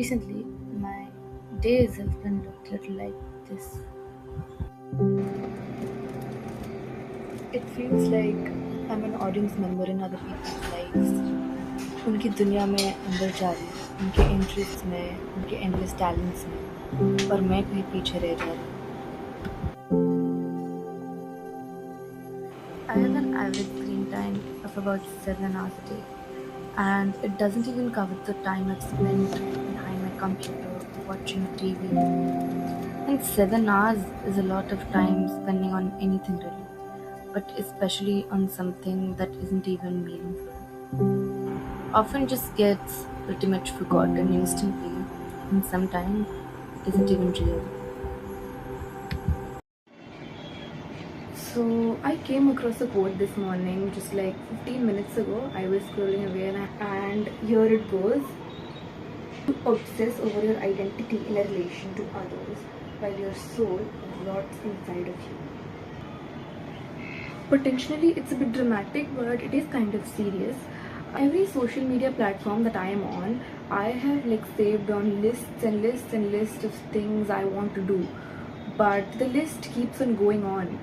Recently, my days have been looked little like this. It feels like I'm an audience member in other people's lives. उनकी दुनिया में अंदर जा रही हूँ, उनके इंटरेस्ट में, उनके एंडलेस टैलेंट्स में, और मैं कहीं पीछे रह जा रही हूँ. I have an average screen time of about 7 hours a day, and it doesn't even cover the time I've spent behind my computer watching TV. And 7 hours is a lot of time spending on anything really, but especially on something that isn't even meaningful. Often just gets pretty much forgotten instantly, and sometimes isn't even real. So I came across a quote this morning, just like 15 minutes ago. I was scrolling away and here it goes. You obsess over your identity in a relation to others while your soul rots inside of you. Potentially, it's a bit dramatic, but it is kind of serious. Every social media platform that I am on, I have like saved on lists and lists and lists of things I want to do. But the list keeps on going on.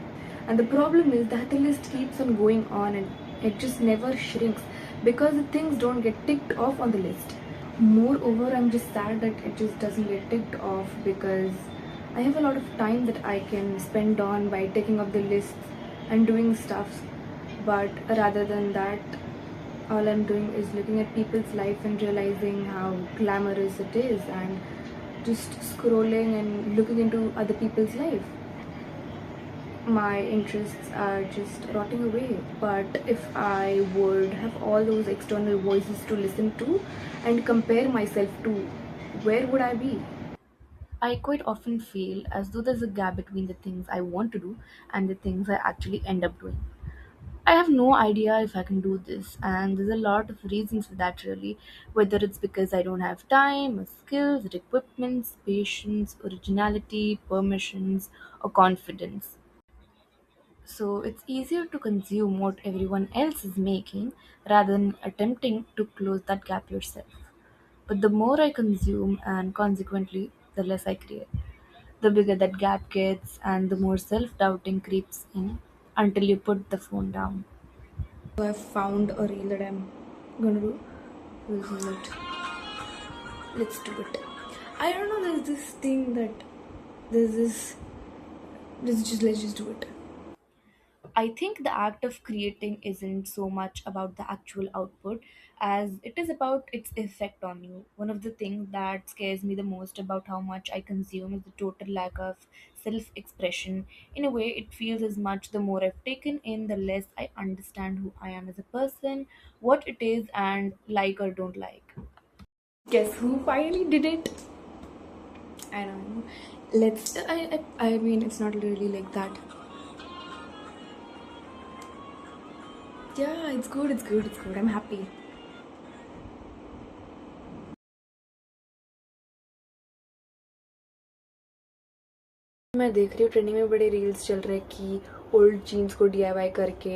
And the problem is that the list keeps on going on and it just never shrinks because the things don't get ticked off on the list. Moreover, I'm just sad that it just doesn't get ticked off because I have a lot of time that I can spend on by taking up the lists and doing stuff. But rather than that, all I'm doing is looking at people's life and realizing how glamorous it is and just scrolling and looking into other people's life. My interests are just rotting away. But if I would have all those external voices to listen to and compare myself to, where would I be? I quite often feel as though there's a gap between the things I want to do and the things I actually end up doing. I have no idea if I can do this, and there's a lot of reasons for that, really. Whether it's because I don't have time, or skills, or equipments, patience, originality, permissions, or confidence. So it's easier to consume what everyone else is making rather than attempting to close that gap yourself. But the more I consume, and consequently, the less I create, the bigger that gap gets, and the more self doubting creeps in until you put the phone down. So I've found a reel that I'm gonna do. This is it. Let's do it. I don't know. There's this thing that there's this. Let's just do it. I think the act of creating isn't so much about the actual output as it is about its effect on you. One of the things that scares me the most about how much I consume is the total lack of self expression. In a way, it feels as much the more I've taken in, the less I understand who I am as a person, what it is, and like or don't like. Guess who finally did it? I don't know. I mean, it's not really like that. Yeah, it's good, it's good, it's good. I'm happy. मैं देख रही हूँ trending में बड़े reels चल रहे हैं कि ओल्ड जीन्स को डीआईवाई करके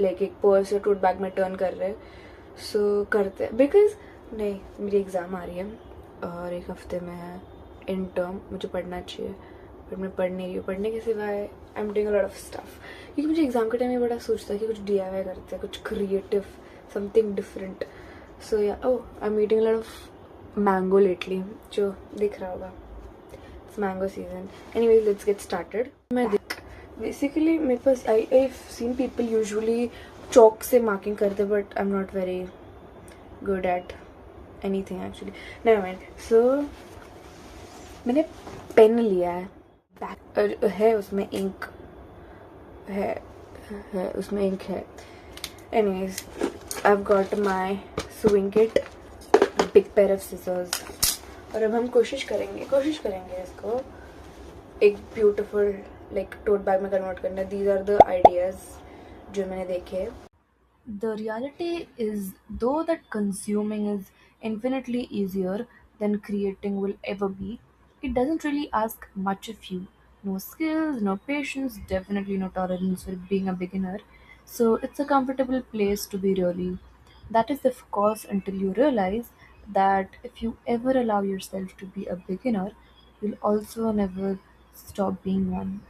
लाइक एक पर्स या टोट बैग में टर्न कर रहे हैं. सो करते हैं बिकॉज नहीं, मेरी एग्ज़ाम आ रही है और एक हफ्ते में है इन टर्म. मुझे पढ़ना चाहिए बट मैं पढ़ नहीं रही हूँ. पढ़ने के सिवाय I am doing a lot of stuff क्योंकि मुझे एग्ज़ाम के टाइम में बड़ा सोचता है कि कुछ डीआईवाई करते हैं, कुछ creative, something different. So yeah oh I am eating a lot of mango lately, जो दिख रहा होगा. It's mango season. Anyways, let's get started. मैं देख basically मेरे पास I've seen people usually chalk से marking करते but I'm not very good at anything actually. Never mind. So मैंने पेन लिया है. है उसमें इंक है उसमें इंक है. Anyways, I've got my sewing kit, big pair of scissors. और अब हम कोशिश करेंगे इसको एक ब्यूटीफुल लाइक टोट बैग में कन्वर्ट करना. दीज आर द आइडियाज जो मैंने देखे. The reality is, though, that consuming is infinitely easier than creating will ever be, it doesn't really ask much of you. No skills, no patience, definitely no tolerance for being a beginner. So it's a comfortable place to be, really. That is, of course, until you realize that if you ever allow yourself to be a beginner, you'll also never stop being one.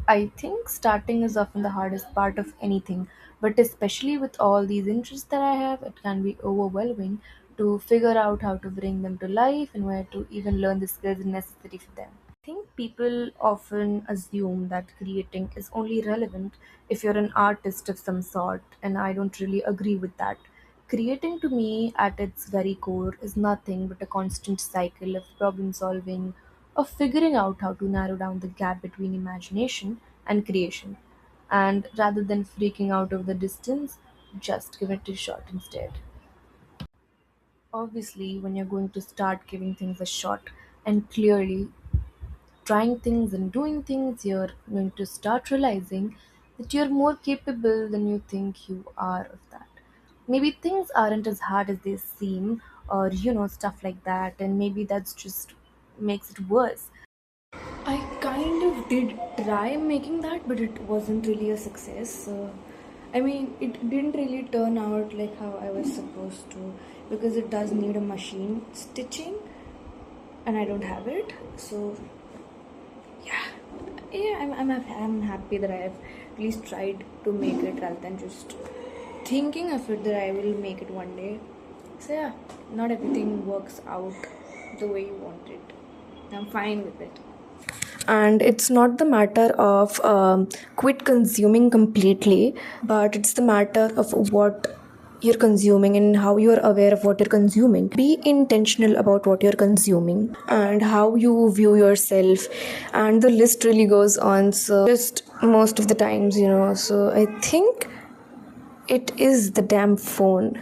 I think starting is often the hardest part of anything, but especially with all these interests that I have, it can be overwhelming to figure out how to bring them to life and where to even learn the skills necessary for them. I think people often assume that creating is only relevant if you're an artist of some sort, and I don't really agree with that. Creating to me, at its very core, is nothing but a constant cycle of problem solving, of figuring out how to narrow down the gap between imagination and creation. And rather than freaking out of the distance, just give it a shot instead. Obviously, when you're going to start giving things a shot and clearly trying things and doing things, you're going to start realizing that you're more capable than you think you are of that. Maybe things aren't as hard as they seem, or stuff like that, and maybe that's just makes it worse. I kind of did try making that, but it wasn't really a success. I mean, it didn't really turn out like how I was supposed to, because it does need a machine stitching, and I don't have it. So yeah, I'm happy that I have at least tried to make it rather than just thinking of it that I will make it one day. So yeah, not everything works out the way you want it. I'm fine with it. And it's not the matter of quit consuming completely, but it's the matter of what you're consuming and how you're aware of what you're consuming. Be intentional about what you're consuming and how you view yourself, and the list really goes on. So just most of the times, so I think it is the damn phone.